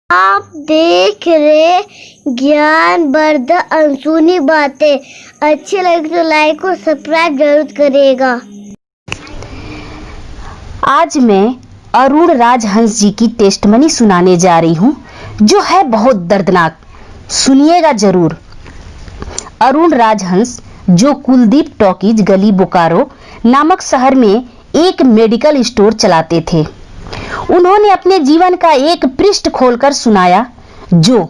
आप देख रहे ज्ञानवर्धक अनसुनी बातें। अच्छी लगे तो लाइक और सब्सक्राइब जरूर करिएगा। आज मैं अरुण राजहंस जी की टेस्टमनी सुनाने जा रही हूँ, जो है बहुत दर्दनाक। सुनिएगा जरूर। अरुण राजहंस, जो कुलदीप टॉकीज गली बोकारो नामक शहर में एक मेडिकल स्टोर चलाते थे, उन्होंने अपने जीवन का एक पृष्ठ खोलकर सुनाया, जो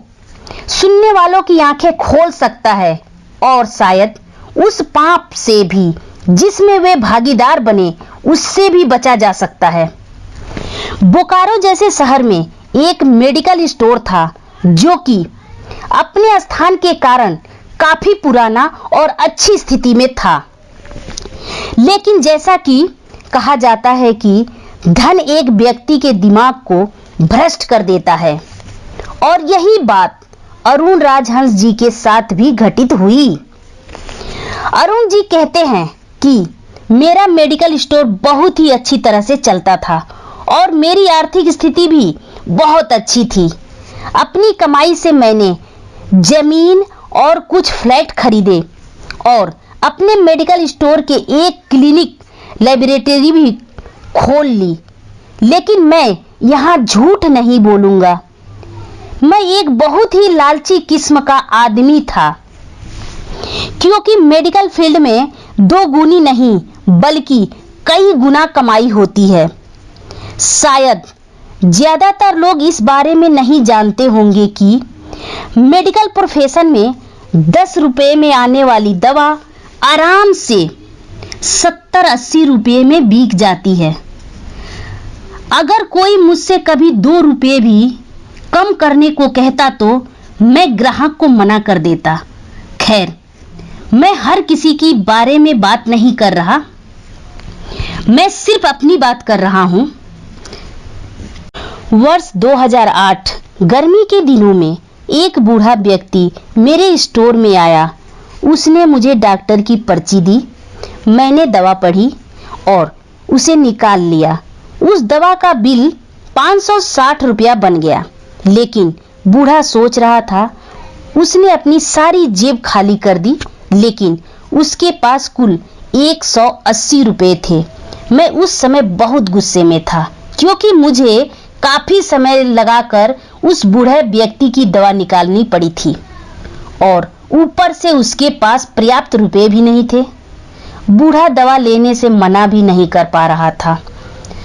सुनने वालों की आंखें खोल सकता है और शायद उस पाप से भी जिसमें वे भागीदार बने, उससे भी बचा जा सकता है। बोकारो जैसे शहर में एक मेडिकल स्टोर था, जो कि अपने स्थान के कारण काफी पुराना और अच्छी स्थिति में था। लेकिन जैसा कि कहा जाता है कि धन एक व्यक्ति के दिमाग को भ्रष्ट कर देता है, और यही बात अरुण राजहंस जी के साथ भी घटित हुई। अरुण जी कहते हैं कि मेरा मेडिकल स्टोर बहुत ही अच्छी तरह से चलता था और मेरी आर्थिक स्थिति भी बहुत अच्छी थी। अपनी कमाई से मैंने जमीन और कुछ फ्लैट खरीदे और अपने मेडिकल स्टोर के एक क्लिनिक लेबोरेटरी भी खोल ली। लेकिन मैं यहाँ झूठ नहीं बोलूंगा, मैं एक बहुत ही लालची किस्म का आदमी था, क्योंकि मेडिकल फील्ड में दो गुनी नहीं बल्कि कई गुना कमाई होती है। शायद ज्यादातर लोग इस बारे में नहीं जानते होंगे कि मेडिकल प्रोफेशन में 10 रुपए में आने वाली दवा आराम से 70-80 रुपए में बिक जाती है। अगर कोई मुझसे कभी 2 रुपए भी कम करने को कहता तो मैं ग्राहक को मना कर देता। खैर, मैं हर किसी की बारे में बात नहीं कर रहा, मैं सिर्फ अपनी बात कर रहा हूं। वर्ष 2008 गर्मी के दिनों में एक बूढ़ा व्यक्ति मेरे स्टोर में आया। उसने मुझे डॉक्टर की पर्ची दी। मैंने दवा पढ़ी और उसे निकाल लिया। उस दवा का बिल 560 रुपया बन गया। लेकिन बूढ़ा सोच रहा था, उसने अपनी सारी जेब खाली कर दी, लेकिन उसके पास कुल 180 रुपए थे। मैं उस समय बहुत गुस्से में था, क्योंकि मुझे काफी समय लगाकर उस बूढ़े व्यक्ति की दवा निकालनी पड़ी थी और ऊपर से उसके पास पर्याप्त रुपए भी नहीं थे। बूढ़ा दवा लेने से मना भी नहीं कर पा रहा था।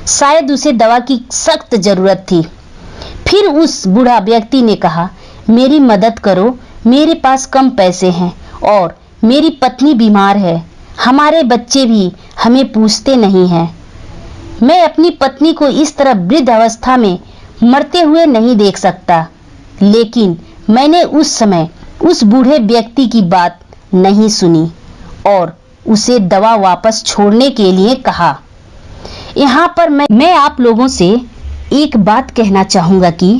शायद उसे दवा की सख्त जरूरत थी। फिर उस बूढ़ा व्यक्ति ने कहा, मेरी मदद करो, मेरे पास कम पैसे हैं और मेरी पत्नी बीमार है। हमारे बच्चे भी हमें पूछते नहीं हैं। मैं अपनी पत्नी को इस तरह वृद्ध अवस्था में मरते हुए नहीं देख सकता। लेकिन मैंने उस समय उस बूढ़े व्यक्ति की बात नहीं सुनी और उसे दवा वापस छोड़ने के लिए कहा। यहाँ पर मैं आप लोगों से एक बात कहना चाहूंगा कि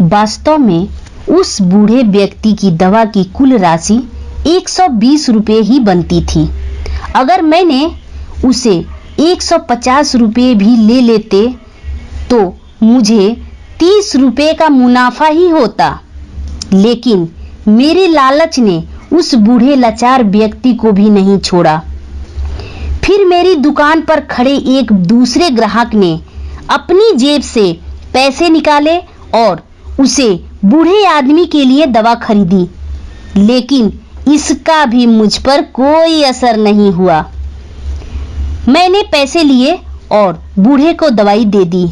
वास्तव में उस बूढ़े व्यक्ति की दवा की कुल राशि 120 रुपए ही बनती थी। अगर मैंने उसे 150 रुपए भी ले लेते तो मुझे 30 रुपए का मुनाफा ही होता। लेकिन मेरे लालच ने उस बूढ़े लाचार व्यक्ति को भी नहीं छोड़ा। फिर मेरी दुकान पर खड़े एक दूसरे ग्राहक ने अपनी जेब से पैसे निकाले और उसे बूढ़े आदमी के लिए दवा खरीदी। लेकिन इसका भी मुझ पर कोई असर नहीं हुआ। मैंने पैसे लिए और बूढ़े को दवाई दे दी।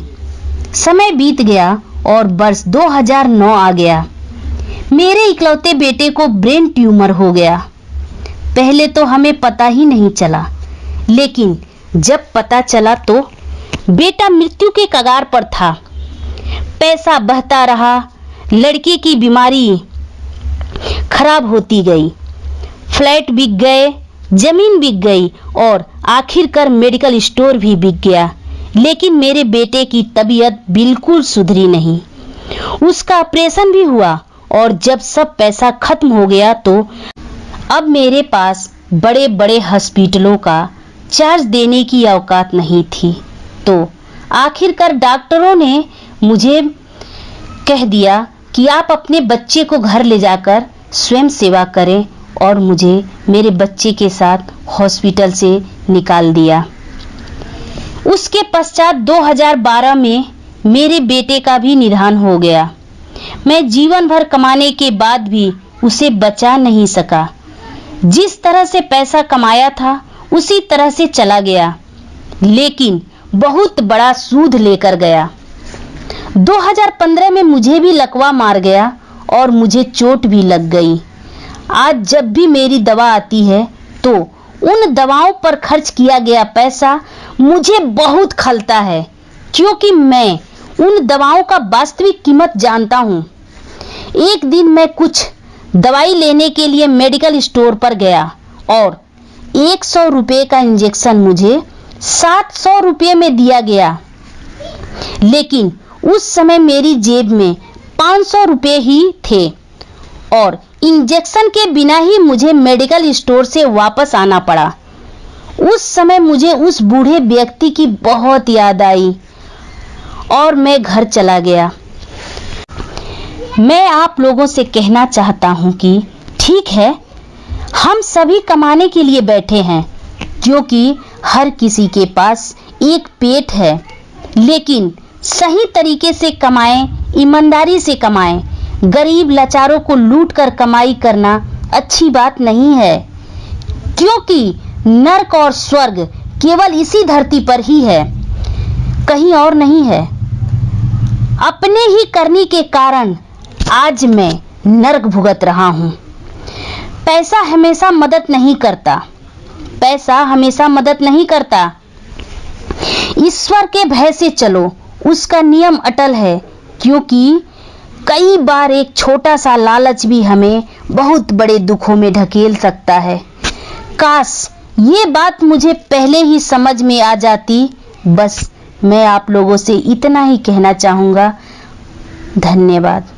समय बीत गया और वर्ष 2009 आ गया। मेरे इकलौते बेटे को ब्रेन ट्यूमर हो गया। पहले तो हमें पता ही नहीं चला, लेकिन जब पता चला तो बेटा मृत्यु के कगार पर था। पैसा बहता रहा, लड़की की बीमारी खराब होती गई, फ्लैट बिक गए, जमीन बिक गई और आखिरकार मेडिकल स्टोर भी बिक गया। लेकिन मेरे बेटे की तबीयत बिल्कुल सुधरी नहीं। उसका ऑपरेशन भी हुआ और जब सब पैसा खत्म हो गया तो अब मेरे पास बड़े बड़े हॉस्पिटलों का चार्ज देने की औकात नहीं थी। तो आखिरकार डॉक्टरों ने मुझे कह दिया कि आप अपने बच्चे को घर ले जाकर स्वयं सेवा करें और मुझे मेरे बच्चे के साथ हॉस्पिटल से निकाल दिया। उसके पश्चात 2012 में मेरे बेटे का भी निधन हो गया। मैं जीवन भर कमाने के बाद भी उसे बचा नहीं सका। जिस तरह से पैसा कमाया था उसी तरह से चला गया, लेकिन बहुत बड़ा सूद लेकर गया। 2015 में मुझे भी लकवा मार गया और मुझे चोट भी लग गई। आज जब भी मेरी दवा आती है तो उन दवाओं पर खर्च किया गया पैसा मुझे बहुत खलता है, क्योंकि मैं उन दवाओं का वास्तविक कीमत जानता हूँ। एक दिन मैं कुछ दवाई लेने के लिए मेडिकल स्टोर पर गया और 100 रुपये का इंजेक्शन मुझे 700 रुपये में दिया गया, लेकिन उस समय मेरी जेब में 500 रुपये ही थे और इंजेक्शन के बिना ही मुझे मेडिकल स्टोर से वापस आना पड़ा। उस समय मुझे उस बूढ़े व्यक्ति की बहुत याद आई और मैं घर चला गया। मैं आप लोगों से कहना चाहता हूं कि ठीक है, हम सभी कमाने के लिए बैठे हैं, क्योंकि हर किसी के पास एक पेट है, लेकिन सही तरीके से कमाएं, ईमानदारी से कमाएं। गरीब लाचारों को लूट कर कमाई करना अच्छी बात नहीं है, क्योंकि नर्क और स्वर्ग केवल इसी धरती पर ही है, कहीं और नहीं है। अपने ही करनी के कारण आज मैं नर्क भुगत रहा हूं। पैसा हमेशा मदद नहीं करता, पैसा हमेशा मदद नहीं करता। ईश्वर के भय से चलो, उसका नियम अटल है, क्योंकि कई बार एक छोटा सा लालच भी हमें बहुत बड़े दुखों में ढकेल सकता है। काश ये बात मुझे पहले ही समझ में आ जाती। बस मैं आप लोगों से इतना ही कहना चाहूँगा। धन्यवाद।